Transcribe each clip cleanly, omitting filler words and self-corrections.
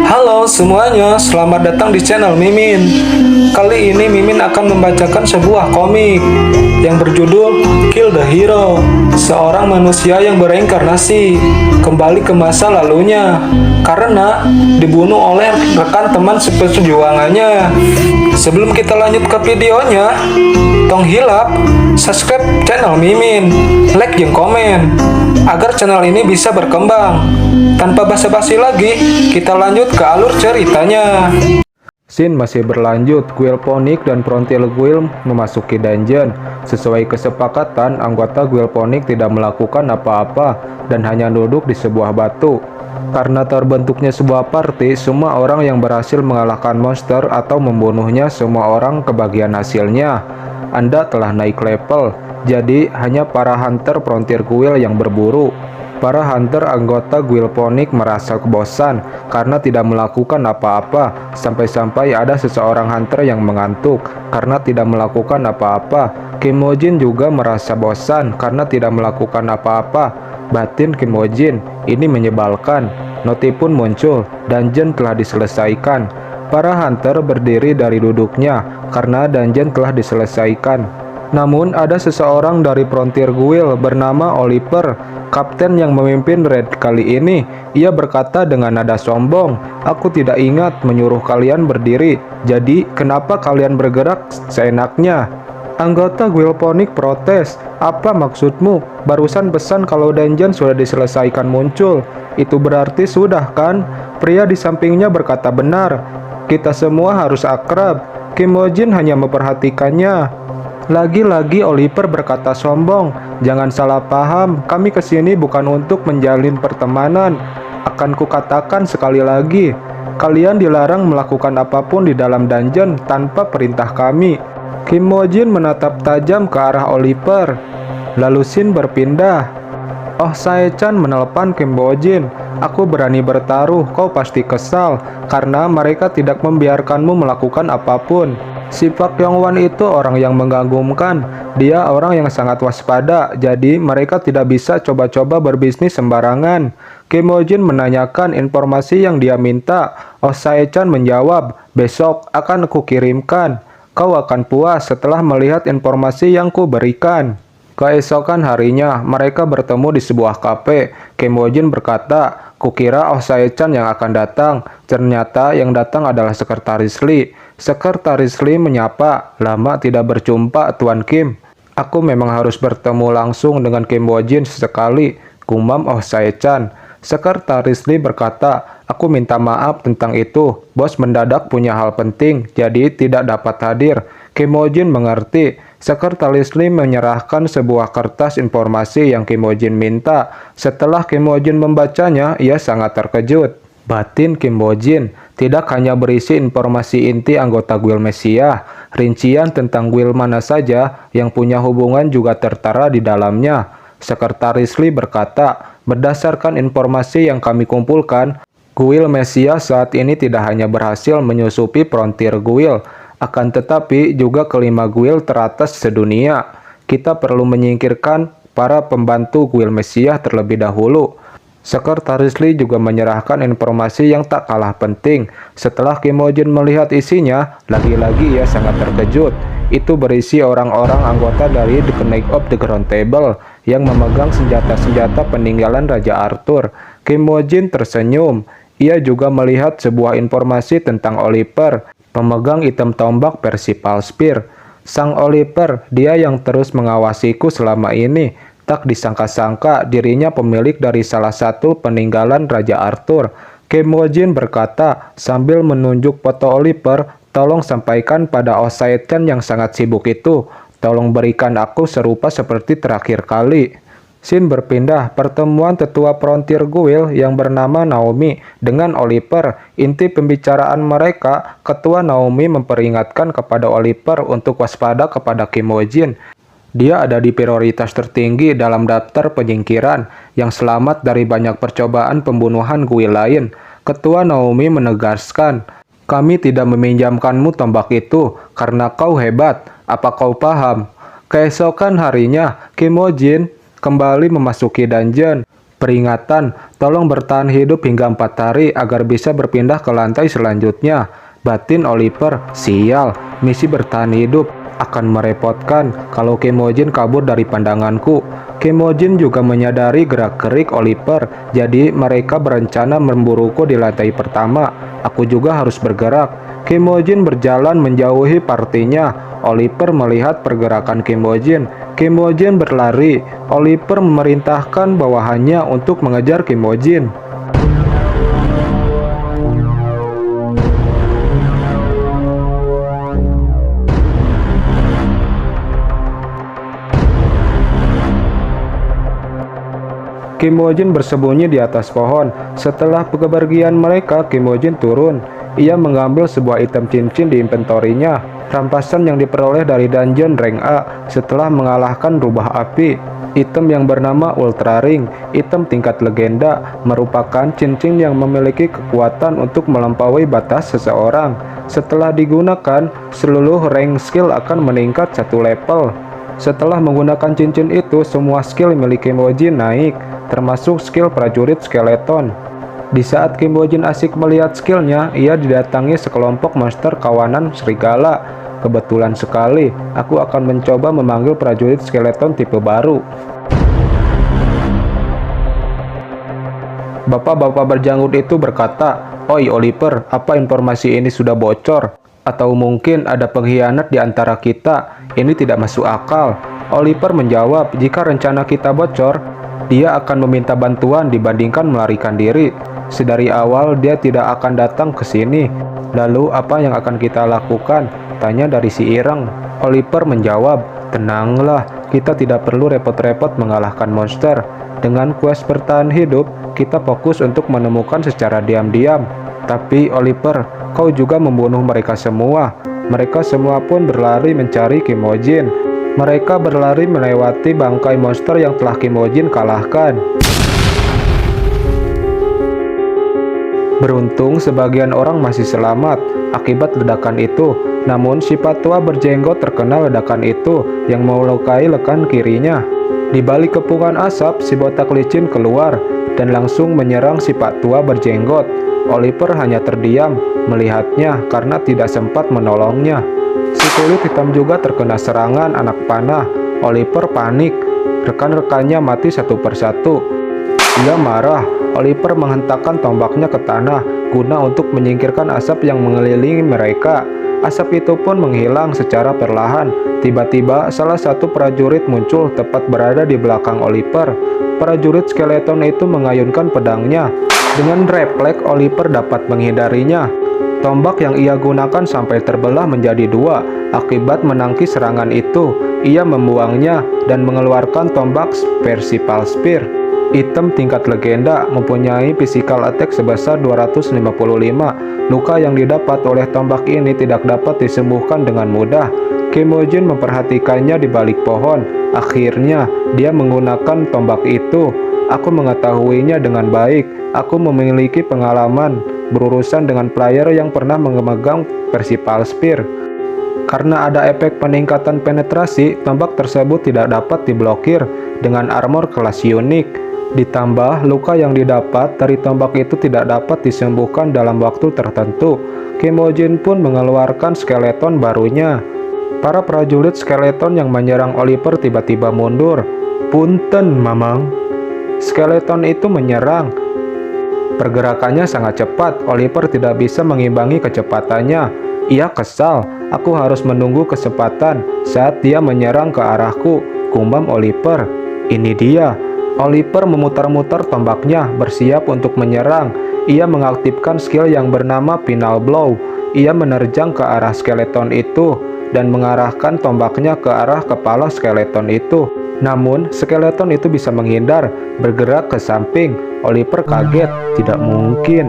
Halo semuanya, selamat datang di channel Mimin. Kali ini Mimin akan membacakan sebuah komik yang berjudul Kill the Hero. Seorang manusia yang bereinkarnasi kembali ke masa lalunya karena dibunuh oleh rekan teman seperjuangannya. Sebelum kita lanjut ke videonya, tong hilap, subscribe channel Mimin, like dan komen agar channel ini bisa berkembang. Tanpa basa-basi lagi, kita lanjut ke alur ceritanya. Scene masih berlanjut. Guild Phoenix dan Frontier Guild memasuki dungeon. Sesuai kesepakatan, anggota Guild Phoenix tidak melakukan apa-apa dan hanya duduk di sebuah batu. Karena terbentuknya sebuah party, semua orang yang berhasil mengalahkan monster atau membunuhnya, semua orang kebagian hasilnya. Anda telah naik level, jadi hanya para hunter Frontier Guild yang berburu. Para hunter anggota Guild Phoenix merasa bosan karena tidak melakukan apa-apa, sampai-sampai ada seseorang hunter yang mengantuk karena tidak melakukan apa-apa. Kimojin juga merasa bosan karena tidak melakukan apa-apa. Batin Kimojin ini menyebalkan. Noti pun muncul, dungeon telah diselesaikan. Para hunter berdiri dari duduknya karena dungeon telah diselesaikan. Namun ada seseorang dari Frontier Guild bernama Oliver, kapten yang memimpin raid kali ini. Ia berkata dengan nada sombong, "Aku tidak ingat menyuruh kalian berdiri, jadi kenapa kalian bergerak seenaknya?" Anggota Guild Phoenix protes, "Apa maksudmu? Barusan pesan kalau dungeon sudah diselesaikan muncul. Itu berarti sudah kan?" Pria di sampingnya berkata, "Benar, kita semua harus akrab." Kimojin hanya memperhatikannya. Lagi-lagi Oliver berkata sombong, "Jangan salah paham, kami kesini bukan untuk menjalin pertemanan. Akan kukatakan sekali lagi, kalian dilarang melakukan apapun di dalam dungeon tanpa perintah kami." Kimojin menatap tajam ke arah Oliver. Lalu Shin berpindah. "Oh, Sae-chan menelpon Kimojin. Aku berani bertaruh, kau pasti kesal karena mereka tidak membiarkanmu melakukan apapun." Si Pak Yongwan itu orang yang mengagumkan. Dia orang yang sangat waspada, jadi mereka tidak bisa coba-coba berbisnis sembarangan. Kimojin menanyakan informasi yang dia minta. Oh, Sae-chan menjawab, "Besok akan kukirimkan. Kau akan puas setelah melihat informasi yang kuberikan." Keesokan harinya, mereka bertemu di sebuah kafe. Kimojin berkata, "Kukira Oh Sae-chan yang akan datang." Ternyata yang datang adalah Sekretaris Lee. Sekretaris Lee menyapa, "Lama tidak berjumpa, Tuan Kim. Aku memang harus bertemu langsung dengan Kimojin sesekali," gumam Oh Sae-chan. Sekretaris Lee berkata, "Aku minta maaf tentang itu. Bos mendadak punya hal penting, jadi tidak dapat hadir." Kimojin mengerti. Sekretaris Lee menyerahkan sebuah kertas informasi yang Kimojin minta. Setelah Kimojin membacanya, ia sangat terkejut. Batin Kimojin tidak hanya berisi informasi inti anggota Guild Messiah, rincian tentang guild mana saja yang punya hubungan juga tertera di dalamnya. Sekretaris Lee berkata, "Berdasarkan informasi yang kami kumpulkan, Guild Messiah saat ini tidak hanya berhasil menyusupi Frontier Guild, akan tetapi juga kelima guild teratas sedunia. Kita perlu menyingkirkan para pembantu Guild Messiah terlebih dahulu." Sekretaris Lee juga menyerahkan informasi yang tak kalah penting. Setelah Kimojin melihat isinya, lagi-lagi ia sangat terkejut. Itu berisi orang-orang anggota dari The Knight of the Round Table yang memegang senjata-senjata peninggalan Raja Arthur. Kimojin tersenyum. Ia juga melihat sebuah informasi tentang Oliver, pemegang item tombak Percival Spear. Sang Oliver, dia yang terus mengawasiku selama ini. Tak disangka-sangka dirinya pemilik dari salah satu peninggalan Raja Arthur. Kimojin berkata sambil menunjuk foto Oliver, "Tolong sampaikan pada Oh Sae-chan yang sangat sibuk itu. Tolong berikan aku serupa seperti terakhir kali." Shin berpindah. Pertemuan tetua Frontier Guild yang bernama Naomi dengan Oliver. Inti pembicaraan mereka, ketua Naomi memperingatkan kepada Oliver untuk waspada kepada Kimojin. Dia ada di prioritas tertinggi dalam daftar penyingkiran yang selamat dari banyak percobaan pembunuhan guild lain. Ketua Naomi menegaskan, "Kami tidak meminjamkanmu tombak itu karena kau hebat. Apa kau paham?" Keesokan harinya, Kimojin kembali memasuki dungeon. Peringatan, tolong bertahan hidup hingga 4 hari agar bisa berpindah ke lantai selanjutnya. Batin Oliver, sial, misi bertahan hidup akan merepotkan kalau Kimojin kabur dari pandanganku. Kimojin juga menyadari gerak-gerik Oliver, jadi mereka berencana memburuku di lantai pertama. Aku juga harus bergerak. Kimojin berjalan menjauhi partinya. Oliver melihat pergerakan Kimojin. Kimojin berlari. Oliver memerintahkan bawahannya untuk mengejar Kimojin. Kimojin bersembunyi di atas pohon. Setelah kepergian mereka, Kimojin turun. Ia mengambil sebuah item cincin di inventorinya, rampasan yang diperoleh dari dungeon rank A setelah mengalahkan rubah api. Item yang bernama Ultra Ring, item tingkat legenda, merupakan cincin yang memiliki kekuatan untuk melampaui batas seseorang. Setelah digunakan, seluruh rank skill akan meningkat 1 level. Setelah menggunakan cincin itu, semua skill milik Kimojin naik, termasuk skill prajurit skeleton. Di saat Kimojin asik melihat skillnya, ia didatangi sekelompok monster kawanan serigala. Kebetulan sekali, aku akan mencoba memanggil prajurit skeleton tipe baru. Bapak-bapak berjanggut itu berkata, "Oi Oliver, apa informasi ini sudah bocor? Atau mungkin ada pengkhianat di antara kita? Ini tidak masuk akal." Oliver menjawab, "Jika rencana kita bocor, dia akan meminta bantuan dibandingkan melarikan diri. Sedari awal dia tidak akan datang ke sini. Lalu apa yang akan kita lakukan?" tanya dari si Ireng. Oliver menjawab, "Tenanglah, kita tidak perlu repot-repot mengalahkan monster. Dengan quest bertahan hidup, kita fokus untuk menemukan secara diam-diam." "Tapi Oliver, kau juga membunuh mereka semua." Mereka semua pun berlari mencari Kimojin. Mereka berlari melewati bangkai monster yang telah Kimojin kalahkan. Beruntung sebagian orang masih selamat akibat ledakan itu. Namun si Patwa berjenggot terkena ledakan itu yang melukai lengan kirinya. Di balik kepungan asap, si botak licin keluar dan langsung menyerang si Patwa berjenggot. Oliver hanya terdiam melihatnya karena tidak sempat menolongnya. Si kulit hitam juga terkena serangan anak panah. Oliver panik. Rekan-rekannya mati satu persatu. Ia marah. Oliver menghentakkan tombaknya ke tanah guna untuk menyingkirkan asap yang mengelilingi mereka. Asap itu pun menghilang secara perlahan. Tiba-tiba salah satu prajurit muncul tepat berada di belakang Oliver. Prajurit skeleton itu mengayunkan pedangnya. Dengan refleks Oliver dapat menghindarinya. Tombak yang ia gunakan sampai terbelah menjadi 2 akibat menangkis serangan itu. Ia membuangnya dan mengeluarkan tombak Percival Spear. Item tingkat legenda, mempunyai physical attack sebesar 255. Luka yang didapat oleh tombak ini tidak dapat disembuhkan dengan mudah. Kimojin memperhatikannya di balik pohon. Akhirnya, dia menggunakan tombak itu. Aku mengetahuinya dengan baik. Aku memiliki pengalaman berurusan dengan player yang pernah memegang Percival Spear. Karena ada efek peningkatan penetrasi, tombak tersebut tidak dapat diblokir dengan armor kelas unik. Ditambah, luka yang didapat dari tombak itu tidak dapat disembuhkan dalam waktu tertentu. Kimojin pun mengeluarkan skeleton barunya. Para prajurit skeleton yang menyerang Oliver tiba-tiba mundur. "Punten, Mamang." Skeleton itu menyerang. Pergerakannya sangat cepat. Oliver tidak bisa mengimbangi kecepatannya. Ia kesal. "Aku harus menunggu kesempatan saat dia menyerang ke arahku," gumam Oliver. "Ini dia." Oliver memutar-mutar tombaknya, bersiap untuk menyerang. Ia mengaktifkan skill yang bernama Final Blow. Ia menerjang ke arah skeleton itu dan mengarahkan tombaknya ke arah kepala skeleton itu. Namun, skeleton itu bisa menghindar, bergerak ke samping. Oliver kaget, tidak mungkin.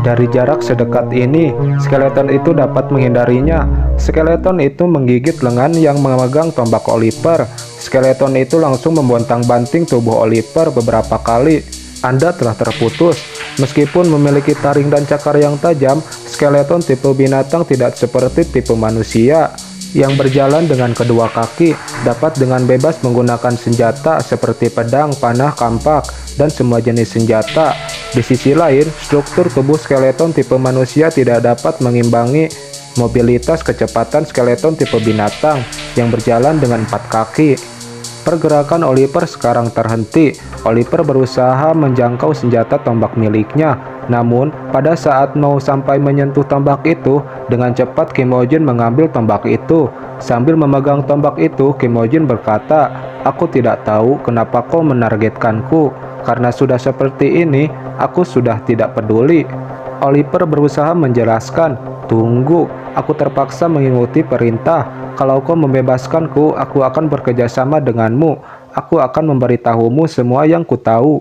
Dari jarak sedekat ini, skeleton itu dapat menghindarinya. Skeleton itu menggigit lengan yang memegang tombak Oliver. Skeleton itu langsung membontang-banting tubuh Oliver beberapa kali. Anda telah terputus. Meskipun memiliki taring dan cakar yang tajam, skeleton tipe binatang tidak seperti tipe manusia. yang berjalan dengan kedua kaki, dapat dengan bebas menggunakan senjata seperti pedang, panah, kampak, dan semua jenis senjata. Di sisi lain, struktur tubuh skeleton tipe manusia tidak dapat mengimbangi mobilitas kecepatan skeleton tipe binatang yang berjalan dengan 4 kaki. Pergerakan Oliver sekarang terhenti. Oliver berusaha menjangkau senjata tombak miliknya. Namun, pada saat mau sampai menyentuh tombak itu, dengan cepat Kim Ho Jin mengambil tombak itu. Sambil memegang tombak itu, Kim Ho Jin berkata, "Aku tidak tahu kenapa kau menargetkanku. Karena sudah seperti ini, aku sudah tidak peduli." Oliver berusaha menjelaskan, "Tunggu, aku terpaksa mengikuti perintah. Kalau kau membebaskanku, aku akan bekerja sama denganmu. Aku akan memberitahumu semua yang ku tahu."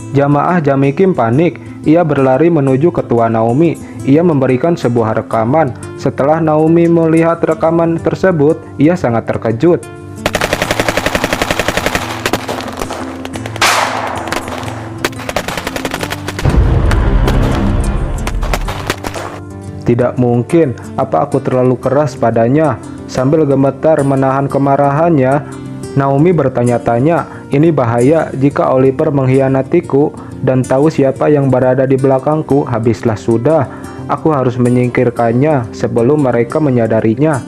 Jamaah Jamikim panik. Ia berlari menuju ketua Naomi. Ia memberikan sebuah rekaman. Setelah Naomi melihat rekaman tersebut, ia sangat terkejut. Tidak mungkin, apa aku terlalu keras padanya? Sambil gemetar menahan kemarahannya, Naomi bertanya-tanya, "Ini bahaya jika Oliver mengkhianatiku dan tahu siapa yang berada di belakangku, habislah sudah. Aku harus menyingkirkannya sebelum mereka menyadarinya."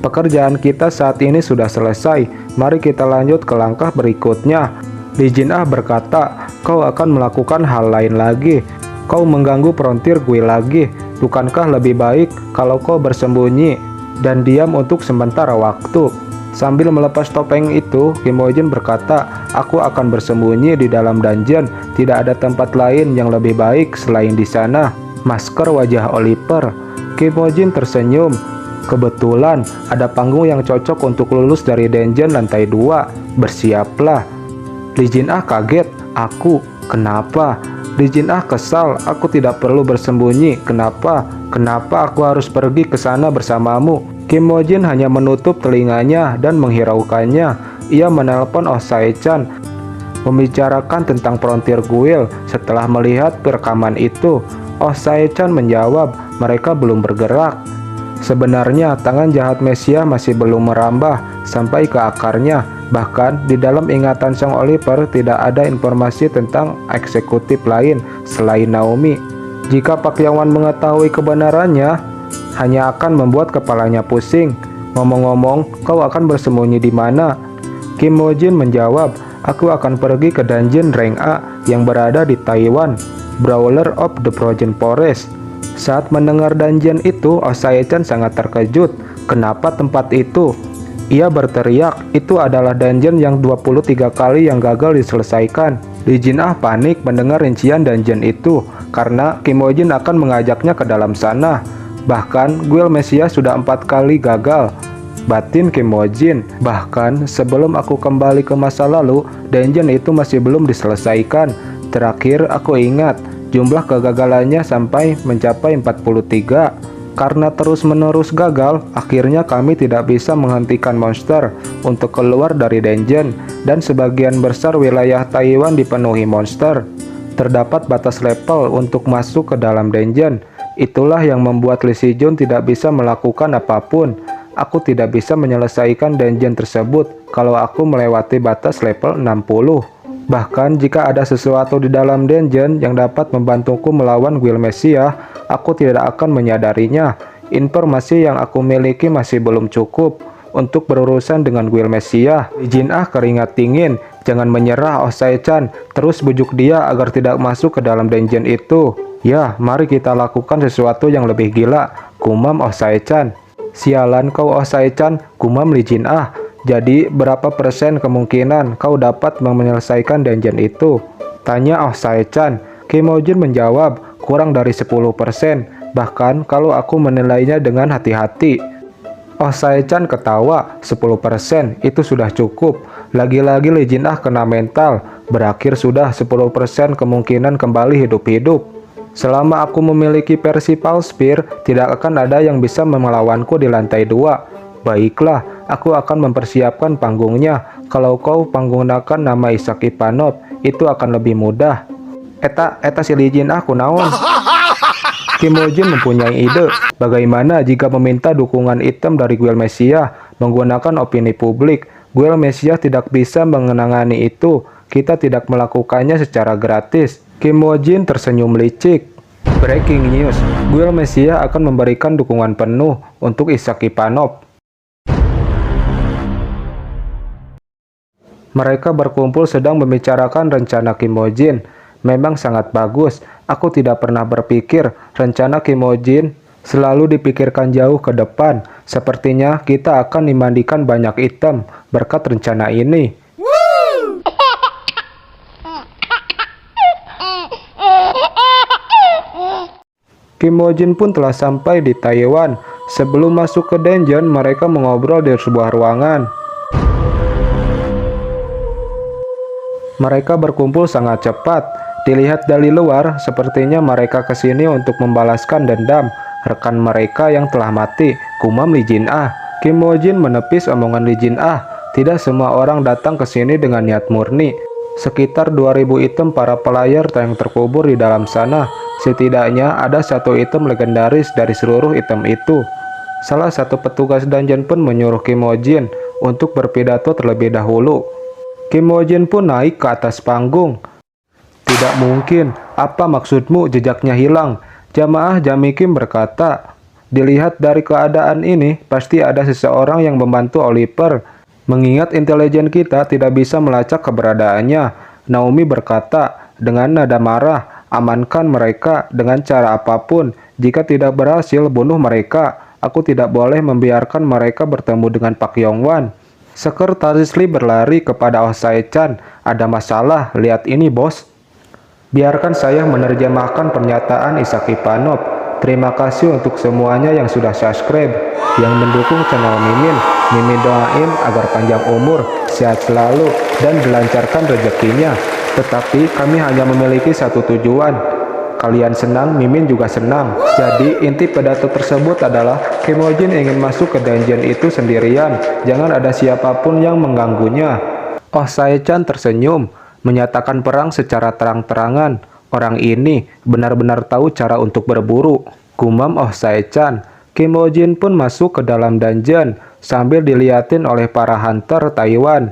Pekerjaan kita saat ini sudah selesai. Mari kita lanjut ke langkah berikutnya. Lee Jin-ah berkata, "Kau akan melakukan hal lain lagi. Kau mengganggu frontier gue lagi. Bukankah lebih baik kalau kau bersembunyi dan diam untuk sementara waktu?" Sambil melepas topeng itu, Kim Ho Jin berkata, "Aku akan bersembunyi di dalam dungeon. Tidak ada tempat lain yang lebih baik selain di sana." Masker wajah Oliver. Kim Ho Jin tersenyum. "Kebetulan ada panggung yang cocok untuk lulus dari dungeon lantai 2. Bersiaplah." Lee Jin-ah kaget. "Aku? Kenapa?" Lee Jin-ah kesal. "Aku tidak perlu bersembunyi. Kenapa? Kenapa aku harus pergi ke sana bersamamu?" Kim Ho Jin hanya menutup telinganya dan menghiraukannya. Ia menelpon Oh Sae-chan, membicarakan tentang frontier guild. Setelah melihat rekaman itu, Oh Sae-chan menjawab, "Mereka belum bergerak." Sebenarnya tangan jahat Mesia masih belum merambah sampai ke akarnya. Bahkan di dalam ingatan Sang Oliver tidak ada informasi tentang eksekutif lain selain Naomi. Jika Pak Yawan mengetahui kebenarannya, hanya akan membuat kepalanya pusing. "Ngomong-ngomong, kau akan bersembunyi di mana?" Kim Ho Jin menjawab, "Aku akan pergi ke dungeon rank A yang berada di Taiwan, Brawler of the Frozen Forest." Saat mendengar dungeon itu, Oh Sae-chan sangat terkejut. "Kenapa tempat itu?" Ia berteriak, "Itu adalah dungeon yang 23 kali yang gagal diselesaikan." Lee Jin-ah panik mendengar rincian dungeon itu, karena Kim Ho Jin akan mengajaknya ke dalam sana. Bahkan, guild Mesia sudah 4 kali gagal. Batin Kim Ho Jin, "Bahkan sebelum aku kembali ke masa lalu, dungeon itu masih belum diselesaikan. Terakhir aku ingat, jumlah kegagalannya sampai mencapai 43. Karena terus-menerus gagal, akhirnya kami tidak bisa menghentikan monster untuk keluar dari dungeon, dan sebagian besar wilayah Taiwan dipenuhi monster. Terdapat batas level untuk masuk ke dalam dungeon. Itulah yang membuat Lee Si-jun tidak bisa melakukan apapun. Aku tidak bisa menyelesaikan dungeon tersebut kalau aku melewati batas level 60. Bahkan jika ada sesuatu di dalam dungeon yang dapat membantuku melawan guild Mesia, aku tidak akan menyadarinya. Informasi yang aku miliki masih belum cukup untuk berurusan dengan guild Mesia." Lee Jin-ah keringat dingin. "Jangan menyerah, Oh Sae-chan. Terus bujuk dia agar tidak masuk ke dalam dungeon itu." "Ya, mari kita lakukan sesuatu yang lebih gila," gumam Oh Sae-chan. "Sialan kau, Oh Sae-chan," gumam Lee Jin-ah. "Jadi berapa persen kemungkinan kau dapat menyelesaikan dungeon itu?" tanya Oh Sae-chan. Kim Ho Jin menjawab, "Kurang dari 10%, bahkan kalau aku menilainya dengan hati-hati." Oh Sae-chan ketawa. 10% itu sudah cukup. Lagi-lagi Lee Jin-ah kena mental. Berakhir sudah 10% kemungkinan kembali hidup-hidup. Selama aku memiliki versi Pulse Spear, tidak akan ada yang bisa melawanku di lantai 2. Baiklah, aku akan mempersiapkan panggungnya. Kalau kau menggunakan nama Isaac Ivanov, itu akan lebih mudah. Eta si Lijin aku naon. Kim Mo Jin mempunyai ide, bagaimana jika meminta dukungan item dari Guild Messiah menggunakan opini publik. Guild Messiah tidak bisa mengenangani itu, kita tidak melakukannya secara gratis. Kim Mo Jin tersenyum licik. Breaking news, Guild Messiah akan memberikan dukungan penuh untuk Ishak Ivanov. Mereka berkumpul sedang membicarakan rencana Kim Mo Jin. Memang sangat bagus. Aku tidak pernah berpikir rencana Kim Mo Jin selalu dipikirkan jauh ke depan. Sepertinya kita akan dimandikan banyak item berkat rencana ini. Kim Mo Jin pun telah sampai di Taiwan. Sebelum masuk ke dungeon, mereka mengobrol di sebuah ruangan. Mereka berkumpul sangat cepat. Dilihat dari luar, sepertinya mereka ke sini untuk membalaskan dendam rekan mereka yang telah mati, gumam Lee Jin Ah. Kim Mo Jin menepis omongan Lee Jin Ah. Tidak semua orang datang ke sini dengan niat murni. Sekitar 2000 item para player yang terkubur di dalam sana. Setidaknya ada satu item legendaris dari seluruh item itu. Salah satu petugas dungeon pun menyuruh Kim Mo Jin untuk berpidato terlebih dahulu. Kim Mo Jin pun naik ke atas panggung. Tidak mungkin, apa maksudmu jejaknya hilang? Jamaah Jamikim berkata, dilihat dari keadaan ini, pasti ada seseorang yang membantu Oliver. Mengingat intelijen kita tidak bisa melacak keberadaannya. Naomi berkata, dengan nada marah, amankan mereka dengan cara apapun. Jika tidak berhasil, bunuh mereka. Aku tidak boleh membiarkan mereka bertemu dengan Pak Yongwan. Sekretaris Lee berlari kepada Oh Sae-chan. Ada masalah, lihat ini bos. Biarkan saya menerjemahkan pernyataan Ishak Ivanov. Terima kasih untuk semuanya yang sudah subscribe, yang mendukung channel Mimin. Mimin doain agar panjang umur, sehat selalu, dan dilancarkan rezekinya. Tetapi kami hanya memiliki satu tujuan. Kalian senang, Mimin juga senang. Jadi inti pidato tersebut adalah Kim Mo Jin ingin masuk ke dungeon itu sendirian. Jangan ada siapapun yang mengganggunya. Oh Sae-chan tersenyum, menyatakan perang secara terang-terangan. Orang ini benar-benar tahu cara untuk berburu, gumam Oh Sae-chan. Kim Mo Jin pun masuk ke dalam dungeon sambil dilihatin oleh para hunter Taiwan.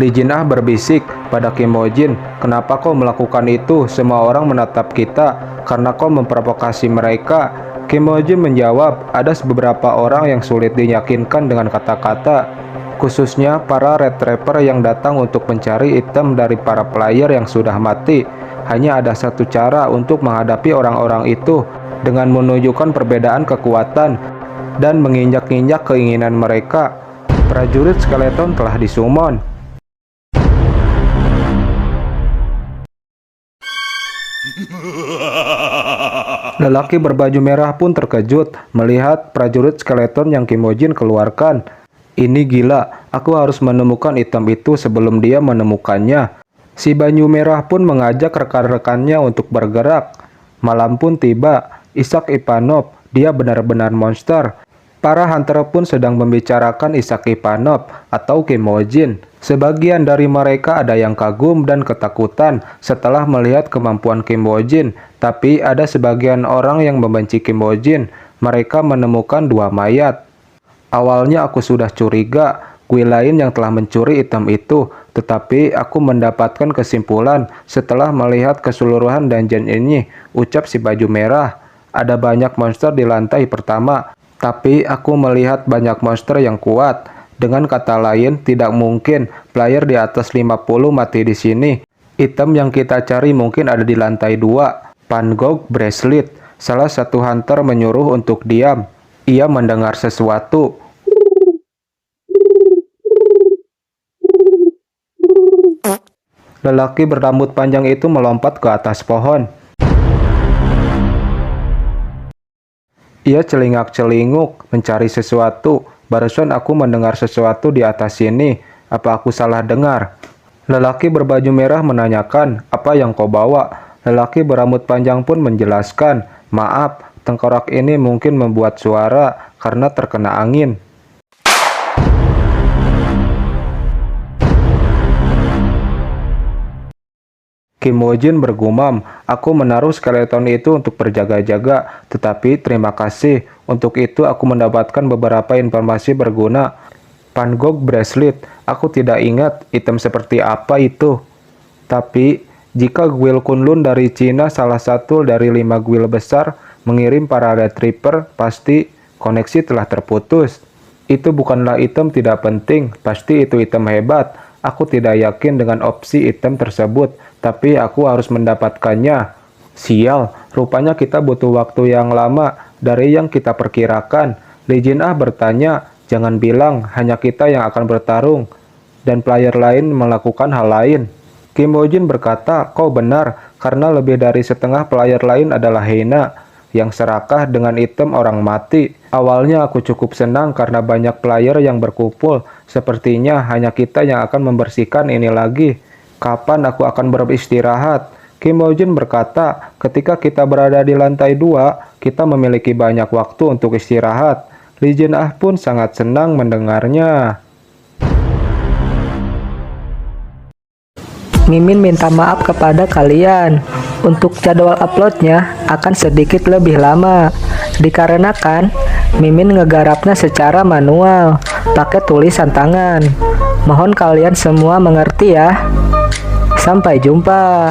Lee Jin Ah berbisik pada Kim Mo Jin, kenapa kau melakukan itu? Semua orang menatap kita karena kau memprovokasi mereka. Kim Mo Jin menjawab, ada beberapa orang yang sulit diyakinkan dengan kata-kata, khususnya para Red Trapper yang datang untuk mencari item dari para player yang sudah mati. Hanya ada satu cara untuk menghadapi orang-orang itu, dengan menunjukkan perbedaan kekuatan dan menginjak-injak keinginan mereka. Prajurit skeleton telah disummon. Lelaki berbaju merah pun terkejut melihat prajurit skeleton yang Kim Mo Jin keluarkan. Ini gila, aku harus menemukan item itu sebelum dia menemukannya. Si baju merah pun mengajak rekan-rekannya untuk bergerak. Malam pun tiba, Ishak Ivanov, dia benar-benar monster. Para hunter pun sedang membicarakan Ishak Ivanov atau Kim Mo Jin. Sebagian dari mereka ada yang kagum dan ketakutan setelah melihat kemampuan Kim Mo Jin, tapi ada sebagian orang yang membenci Kim Mo Jin. Mereka menemukan dua mayat. Awalnya aku sudah curiga, guild lain yang telah mencuri item itu, tetapi aku mendapatkan kesimpulan setelah melihat keseluruhan dungeon ini, ucap si baju merah. Ada banyak monster di lantai pertama, tapi aku melihat banyak monster yang kuat. Dengan kata lain, tidak mungkin player di atas 50 mati di sini. Item yang kita cari mungkin ada di lantai 2. Pangog Bracelet. Salah satu hunter menyuruh untuk diam. Ia mendengar sesuatu. Lelaki berambut panjang itu melompat ke atas pohon. Ia celingak-celinguk mencari sesuatu. Barusan aku mendengar sesuatu di atas sini. Apa aku salah dengar? Lelaki berbaju merah menanyakan, apa yang kau bawa? Lelaki berambut panjang pun menjelaskan, Maaf, tengkorak ini mungkin membuat suara karena terkena angin. Kim Woo Jin bergumam, aku menaruh skeleton itu untuk berjaga-jaga, tetapi terima kasih. Untuk itu aku mendapatkan beberapa informasi berguna. Pangok bracelet, aku tidak ingat item seperti apa itu. Tapi, jika guild Kunlun dari Cina salah satu dari 5 guild besar mengirim para retriever, pasti koneksi telah terputus. Itu bukanlah item tidak penting, pasti itu item hebat. Aku tidak yakin dengan opsi item tersebut, tapi aku harus mendapatkannya. Sial, rupanya kita butuh waktu yang lama dari yang kita perkirakan. Lee Jin Ah bertanya, jangan bilang hanya kita yang akan bertarung, dan player lain melakukan hal lain. Kim Woo Jin berkata, kau benar, karena lebih dari setengah player lain adalah Heina, yang serakah dengan item orang mati. Awalnya aku cukup senang karena banyak player yang berkumpul. Sepertinya hanya kita yang akan membersihkan ini lagi. Kapan aku akan beristirahat? Kim Woo Jin berkata, ketika kita berada di lantai 2, kita memiliki banyak waktu untuk istirahat. Lee Jin Ah pun sangat senang mendengarnya. Mimin minta maaf kepada kalian. Untuk jadwal uploadnya akan sedikit lebih lama, dikarenakan Mimin ngegarapnya secara manual, pakai tulisan tangan. Mohon kalian semua mengerti ya. Sampai jumpa.